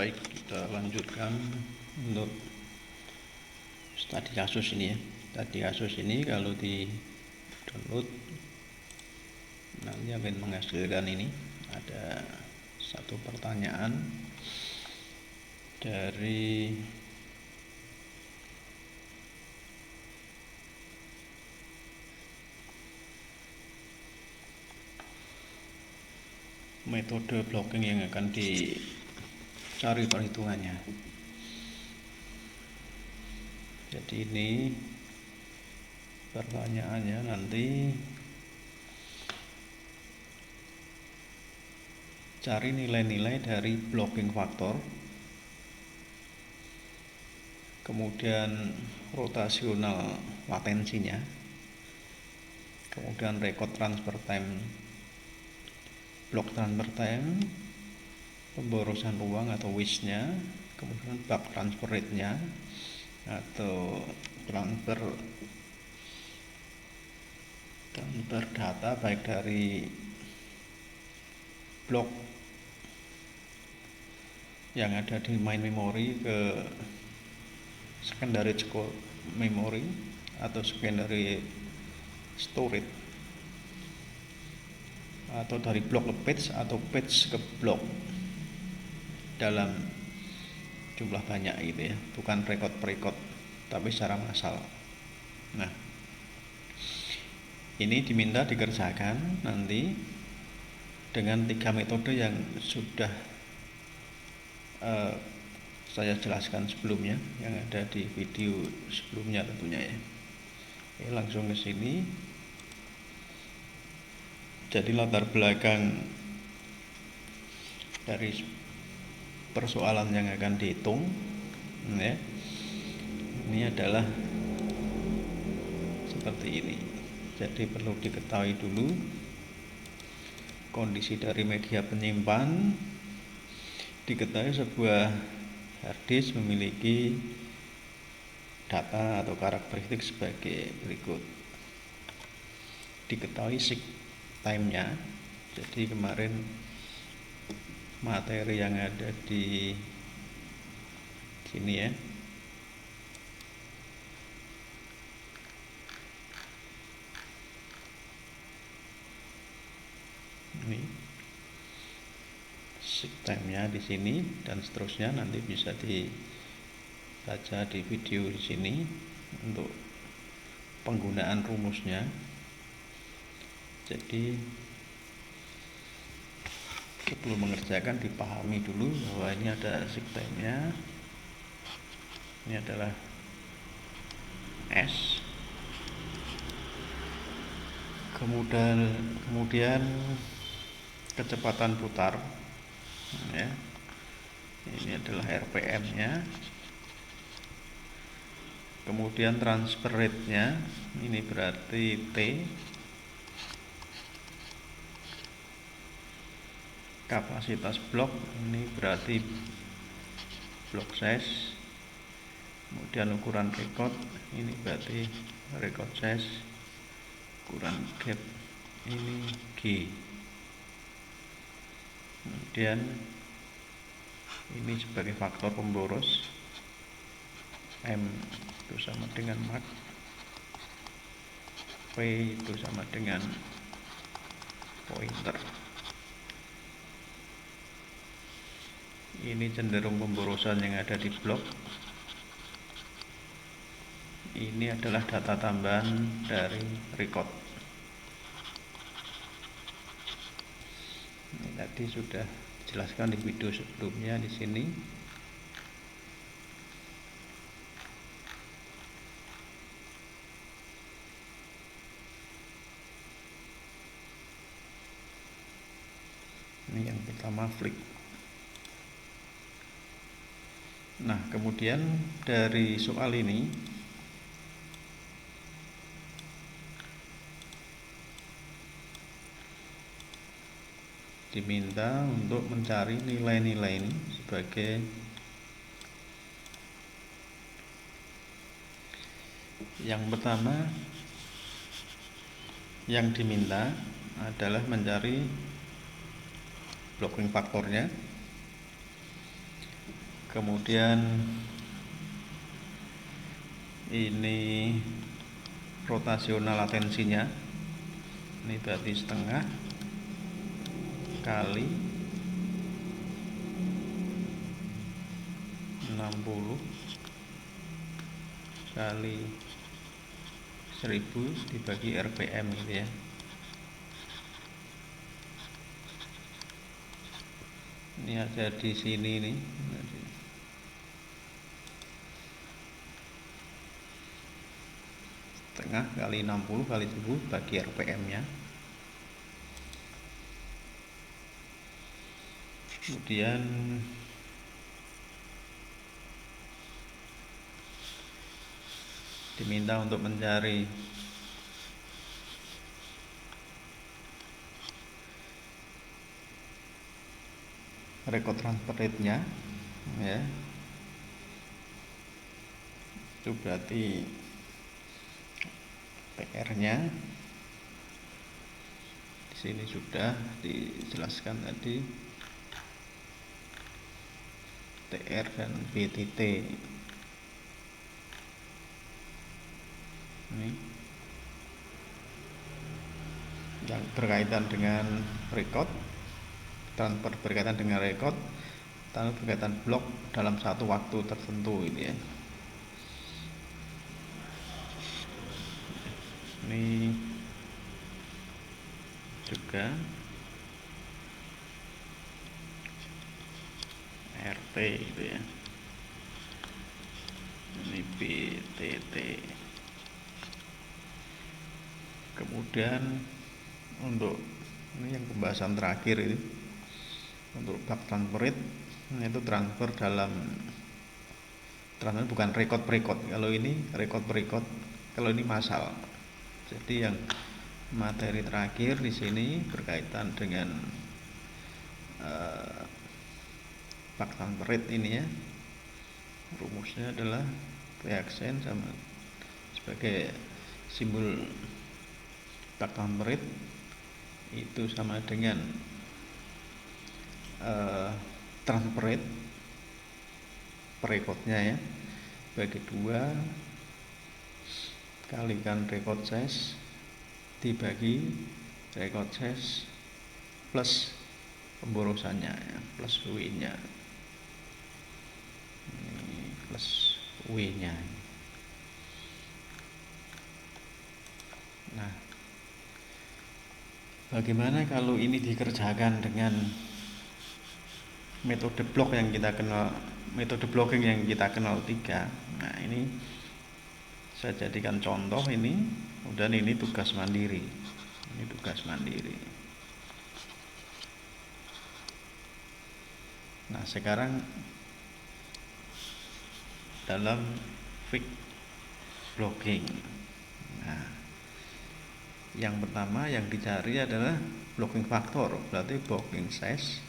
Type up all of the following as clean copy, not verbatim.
Baik, kita lanjutkan untuk studi kasus ini ya. Studi kasus ini kalau di download nanti akan menghasilkan ini ada satu pertanyaan dari metode blocking yang akan dicari perhitungannya. Jadi ini pertanyaannya nanti cari nilai-nilai dari blocking faktor, kemudian rotasional latensinya, kemudian record transfer time, block transfer time, pemborosan ruang atau WIS-nya, kemudian bulk transfer rate-nya atau transfer data baik dari blok yang ada di main memory ke secondary memory atau secondary storage, atau dari blok ke page atau page ke blok dalam jumlah banyak gitu ya, bukan record per record tapi secara massal. Nah, ini diminta dikerjakan nanti dengan 3 metode yang sudah saya jelaskan sebelumnya, yang ada di video sebelumnya tentunya ya. Oke, langsung ke sini. Jadi latar belakang dari persoalan yang akan dihitung ya, ini adalah seperti ini. Jadi perlu diketahui dulu kondisi dari media penyimpan. Diketahui sebuah harddisk memiliki data atau karakteristik sebagai berikut. Diketahui seek time-nya. Jadi kemarin materi yang ada di sini ya, ini seek time-nya di sini dan seterusnya, nanti bisa dibaca di video di sini untuk penggunaan rumusnya. Jadi sebelum mengerjakan dipahami dulu bahwa ini ada seek time-nya, ini adalah S, kemudian kecepatan putar ya, ini adalah RPM-nya, kemudian transfer rate-nya, ini berarti T, kapasitas blok, ini berarti block size, kemudian ukuran record, ini berarti record size, ukuran gap, ini G, kemudian ini sebagai faktor pemboros, M itu sama dengan Mach, P itu sama dengan pointer. Ini cenderung pemborosan yang ada di blok. Ini adalah data tambahan dari record. Ini tadi sudah dijelaskan di video sebelumnya di sini. Ini yang pertama flick. Nah, kemudian dari soal ini diminta untuk mencari nilai-nilai ini sebagai yang pertama. Yang diminta adalah mencari blocking faktornya, Kemudian ini rotasional latensinya, ini berarti setengah kali 60 kali 1000 dibagi RPM gitu ya. Ini ada di sini nih. Setengah kali 60 kali 1000 bagi RPM nya. Kemudian diminta untuk mencari record transfer rate-nya ya. Itu berarti PR-nya di sini sudah dijelaskan tadi, TR dan BTT. Ini yang berkaitan dengan record, transfer berkaitan dengan record, transfer berkaitan blok dalam satu waktu tertentu ini ya. Ini juga RT itu ya. Ini BTT. Kemudian untuk ini yang pembahasan terakhir itu, untuk bak transfer rate, itu transfer dalam transfer bukan record per record. Kalau ini record per record, kalau ini massal. Jadi yang materi terakhir di sini berkaitan dengan bak transfer rate ini ya. Rumusnya adalah P-aksen sama sebagai simbol bak transfer rate itu sama dengan transfer rate per recordnya ya, bagi 2 kalikan record size dibagi record size plus pemborosannya ya, plus W nya ini plus W nya. Nah, bagaimana kalau ini dikerjakan dengan metode blok yang kita kenal, metode blocking yang kita kenal 3. Nah, ini saya jadikan contoh ini, dan ini tugas mandiri. Ini tugas mandiri. Nah, sekarang dalam fixed blocking. Nah, yang pertama yang dicari adalah blocking factor, berarti blocking size,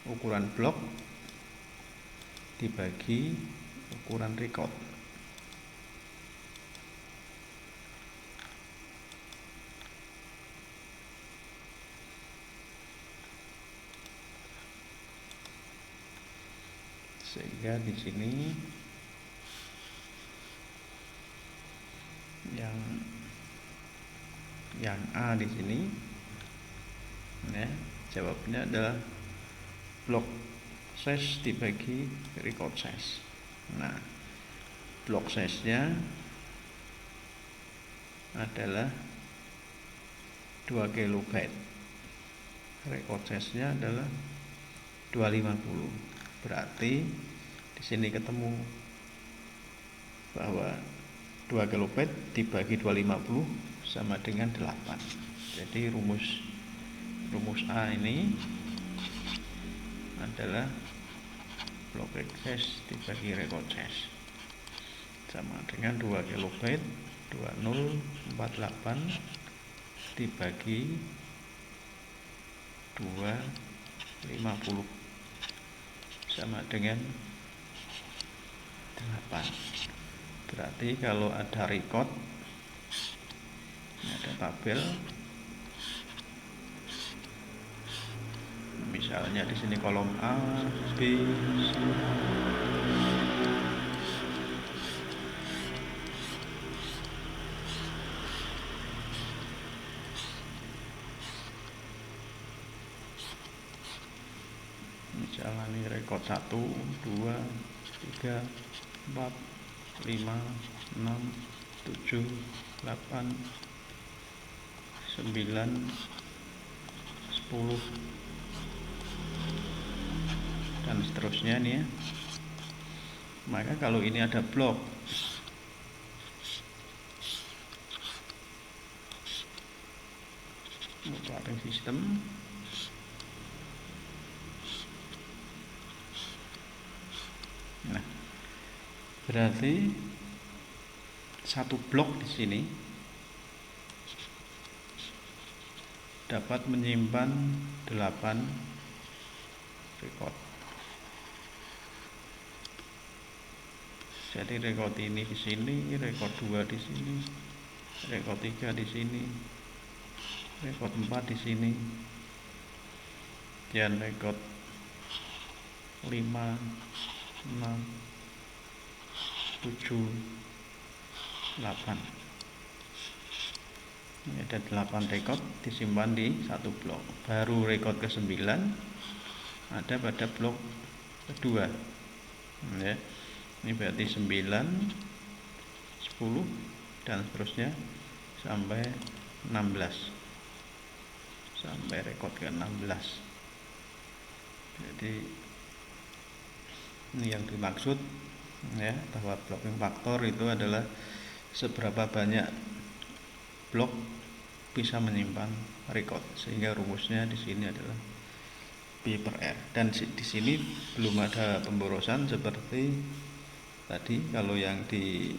ukuran blok dibagi ukuran record. Sehingga di sini yang A di sini ya, jawabnya adalah block size dibagi record size. Nah, block size-nya adalah 2 kilobyte. Record size-nya adalah 250. Berarti di sini ketemu bahwa 2 kilobyte dibagi 250 sama dengan 8. Jadi rumus A ini adalah block size dibagi record size sama dengan 2 kilobyte 2048 dibagi 250 sama dengan 8. Berarti kalau ada record, ini ada tabel, misalnya di sini kolom A, B, C. Misalnya ini record 1, 2, 3, 4, 5, 6, 7, 8, 9, 10 dan seterusnya nih ya. Maka kalau ini ada blok operating system, nah berarti satu blok di sini dapat menyimpan 8 record. Jadi record ini di sini, record 2 di sini, record 3 di sini, record 4 di sini, dan record 5, 6, 7, 8. Ini ada 8 record disimpan di satu blok. Baru record ke-9 ada pada blok kedua. Ya. Ini berarti 9, 10 dan seterusnya sampai 16. Sampai record ke-16. Jadi ini yang dimaksud ya, bahwa blocking faktor itu adalah seberapa banyak blok bisa menyimpan record, sehingga rumusnya di sini adalah P per R. Dan di sini belum ada pemborosan seperti tadi. Kalau yang di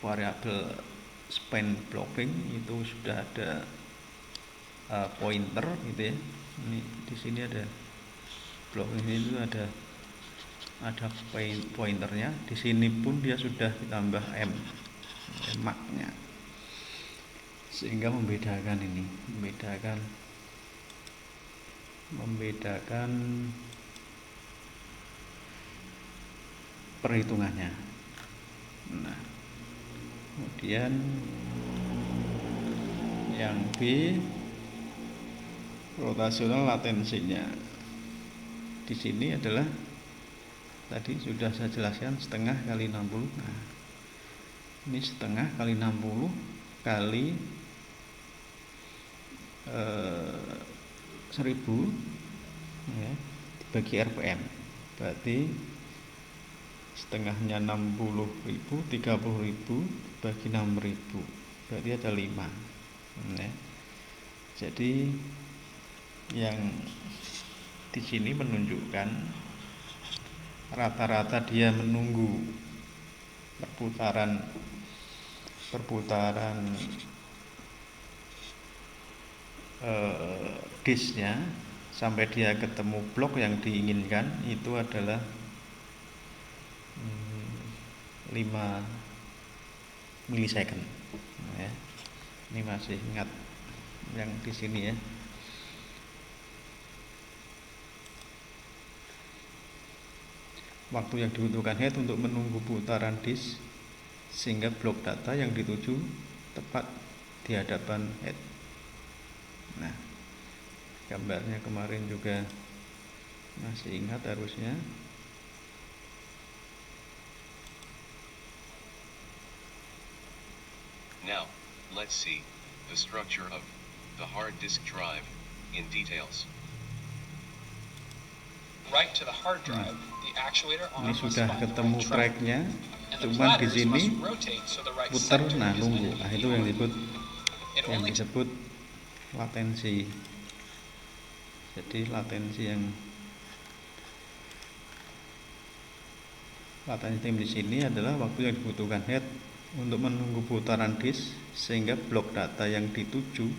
variabel span blocking itu sudah ada pointer gitu ya. Ini di sini ada blocking ini itu ada pointernya. Di sini pun dia sudah ditambah marknya, sehingga membedakan perhitungannya. Nah, kemudian yang B, rotasional latensinya. Di sini adalah tadi sudah saya jelaskan setengah kali 60. Nah, ini setengah kali 60 kali 1000 ya, dibagi RPM. Berarti setengahnya 60.000, 30.000 bagi 6.000, berarti ada 5 ya. Jadi yang di sini menunjukkan rata-rata dia menunggu perputaran disknya sampai dia ketemu blok yang diinginkan itu adalah 5 milisecond ya. Ini masih ingat yang di sini ya. Waktu yang dibutuhkan head untuk menunggu putaran disk sehingga blok data yang dituju tepat di hadapan head. Nah, gambarnya kemarin juga masih ingat harusnya. Now, let's see the structure of the hard disk drive in details. Right to the hard drive, the actuator arm Ini must sudah find the ketemu right track, tracknya, and the cuman di platters sini must rotate so the right puter, sector nah is nunggu. in Nah the itu yang only disebut latensi. Jadi latensi di sini adalah waktu yang dibutuhkan head untuk menunggu putaran disk sehingga blok data yang dituju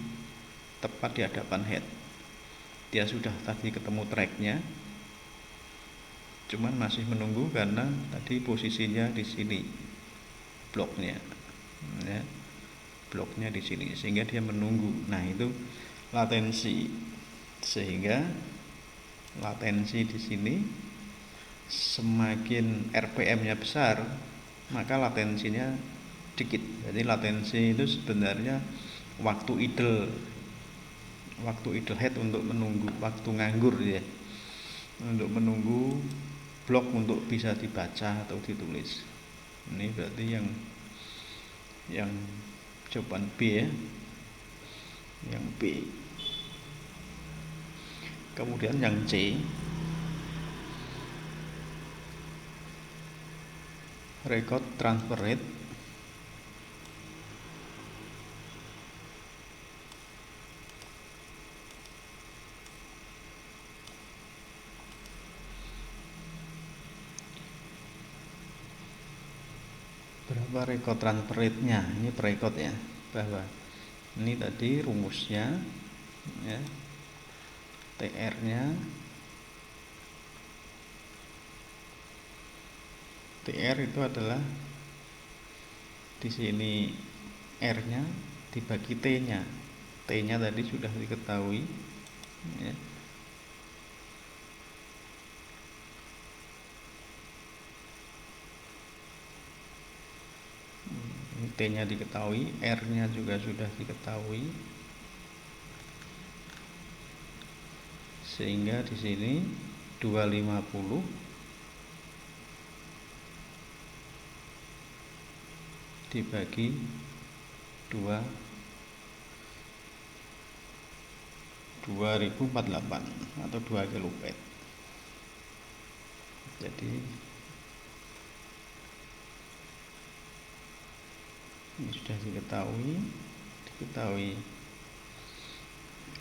tepat di hadapan head. Dia sudah tadi ketemu tracknya, cuman masih menunggu karena tadi posisinya di sini bloknya ya. bloknya di sini sehingga dia menunggu. Nah, itu latensi. Sehingga latensi di sini semakin RPM-nya besar, maka latensinya dikit. Jadi latensi itu sebenarnya waktu idle head untuk menunggu, waktu nganggur ya, untuk menunggu blok untuk bisa dibaca atau ditulis. Ini berarti yang jawaban B ya, yang B. Kemudian yang C, record transfer rate. Berapa record transfer rate-nya? Ini record ya, bahwa ini tadi rumusnya ya, TR-nya, TR itu adalah di sini R-nya dibagi T-nya. T-nya tadi sudah diketahui ya. T-nya diketahui, R-nya juga sudah diketahui, sehingga di sini 250 dibagi 2048 atau 2 kilobit. Jadi ini sudah diketahui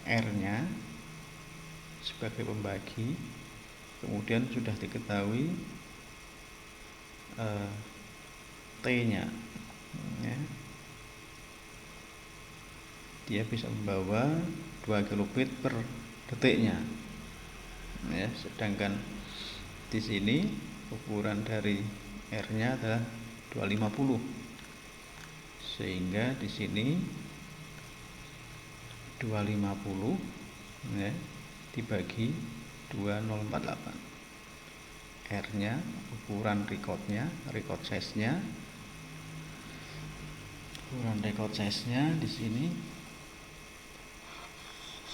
R-nya sebagai pembagi, kemudian sudah diketahui T-nya ya. Dia bisa membawa 2 kilobit per detiknya ya, sedangkan di sini ukuran dari R-nya adalah 250, sehingga di sini 250 ya, dibagi 2048. R-nya, ukuran record-nya, record size-nya, ukuran record size-nya di sini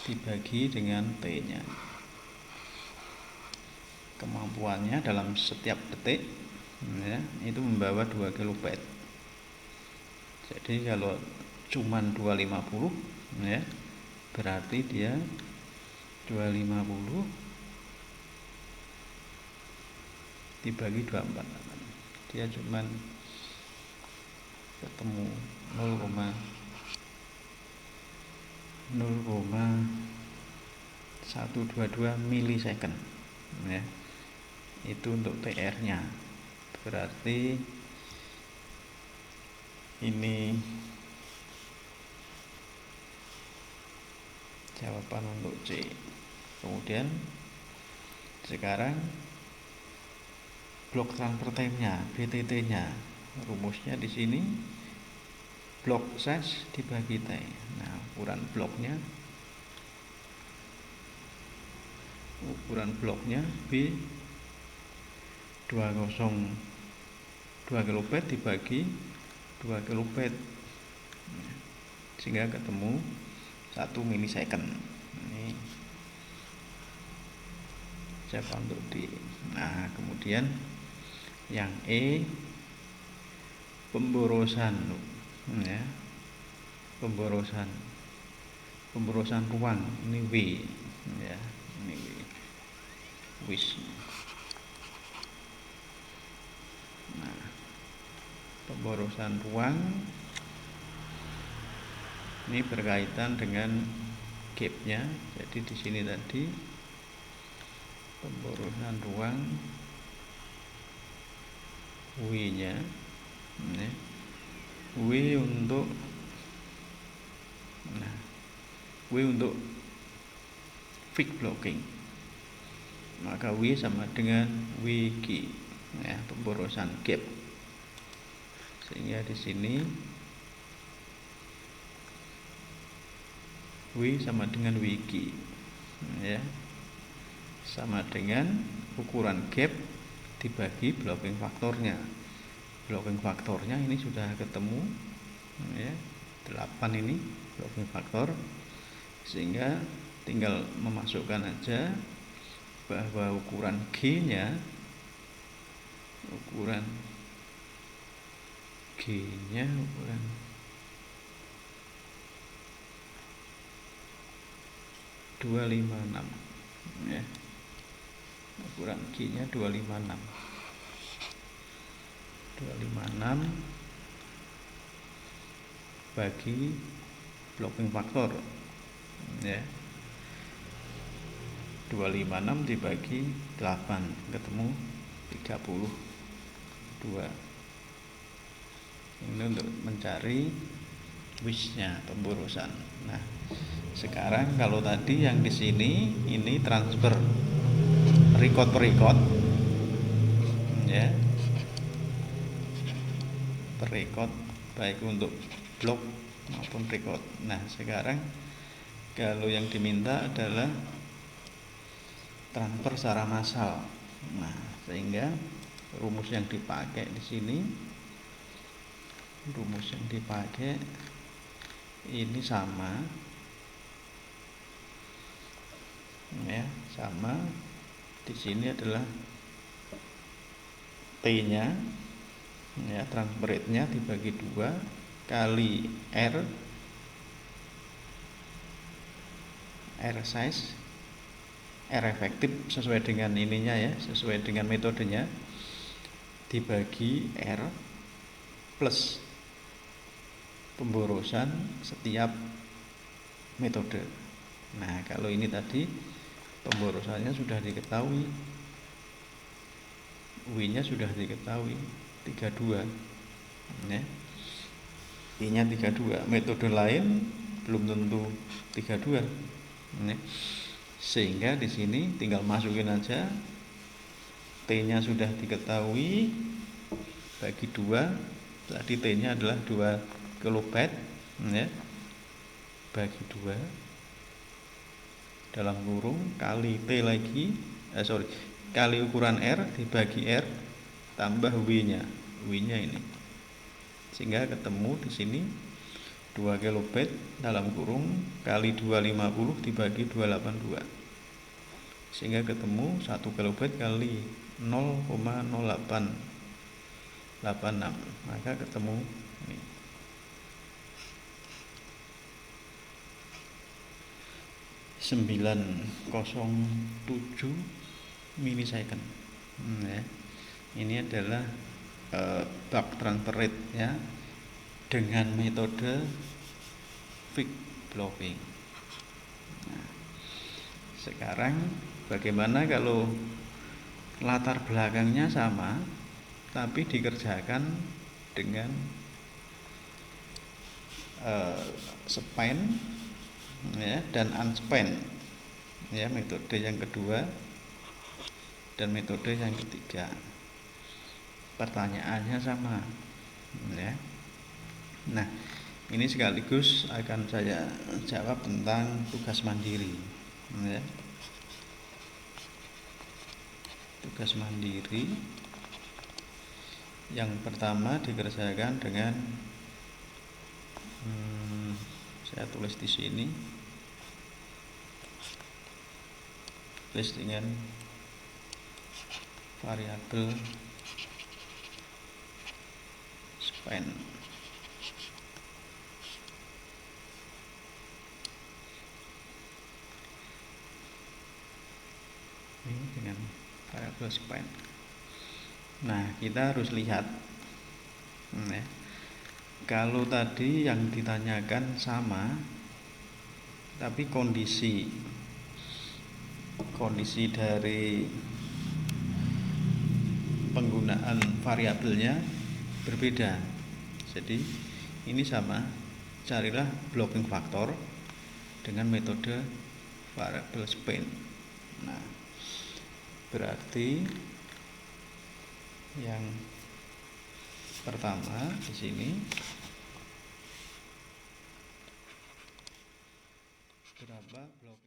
dibagi dengan T-nya. Kemampuannya dalam setiap detik ya, itu membawa 2 kilobit. Jadi kalau cuman 250 ya, berarti dia 250 dibagi 248, dia cuman ketemu 0,122 milisecond ya. Itu untuk TR-nya. Berarti ini jawaban untuk C. Kemudian sekarang block transfer time-nya, BTT-nya, rumusnya di sini block size dibagi T. Nah, ukuran bloknya B 202 kilobit dibagi 2 kilobit, sehingga ketemu 1 milisecond. Ini jawaban untuk D. Nah, kemudian yang E, pemborosan ya, pemborosan ruang, ini W ya, ini WIS. Nah, pemborosan ruang ini berkaitan dengan gapnya. Jadi di sini tadi pemborosan ruang W-nya ya, W untuk fixed blocking, maka W sama dengan WG ya, pemborosan gap, sehingga di sini W sama dengan wiki, ya, sama dengan ukuran gap dibagi blocking faktornya. Blocking faktornya ini sudah ketemu, ya, 8 ini blocking faktor, sehingga tinggal memasukkan aja bahwa ukuran G nya ukuran 256, ya, ukuran G nya 256 bagi blocking faktor, ya, 256 dibagi 8 ketemu 32. Ini untuk mencari wish-nya, pemborosan. Nah, sekarang kalau tadi yang di sini ini transfer record per record, ya, per record baik untuk blok maupun record. Nah, sekarang kalau yang diminta adalah transfer secara massal. Nah, sehingga rumus yang dipakai di sini, ini sama, ya, sama. Di sini adalah T-nya, ya, transfer rate-nya dibagi 2 kali R size, R efektif sesuai dengan ininya, ya, sesuai dengan metodenya, dibagi R plus pemborosan setiap metode. Nah, kalau ini tadi pemborosannya sudah diketahui, W-nya sudah diketahui 32, ya, I-nya 32. Metode lain belum tentu 32, ya. Sehingga di sini tinggal masukin aja, T-nya sudah diketahui bagi 2, tadi T-nya adalah 2 kilobyte, ya, bagi 2 dalam kurung kali T lagi, kali ukuran R dibagi R tambah W-nya ini, sehingga ketemu di sini 2 kilobyte dalam kurung kali 250 dibagi 282, sehingga ketemu 1 kilobyte kali 0,0886, maka ketemu ini 907 milisecond, ya. Ini adalah bulk transfer rate, ya, dengan metode fixed blocking. Nah, sekarang bagaimana kalau latar belakangnya sama tapi dikerjakan dengan spine, ya, dan unspine, ya, metode yang kedua dan metode yang ketiga. Pertanyaannya sama, ya. Nah, ini sekaligus akan saya jawab tentang tugas mandiri, ya. Tugas mandiri yang pertama dikerjakan dengan saya tulis di sini, tulis dengan variabel span. Ini dengan variabel span. Nah, kita harus lihat, ya, kalau tadi yang ditanyakan sama, tapi kondisi dari penggunaan variabelnya berbeda. Jadi ini sama, carilah blocking factor dengan metode variabel span. Nah, berarti yang pertama di sini beberapa blocking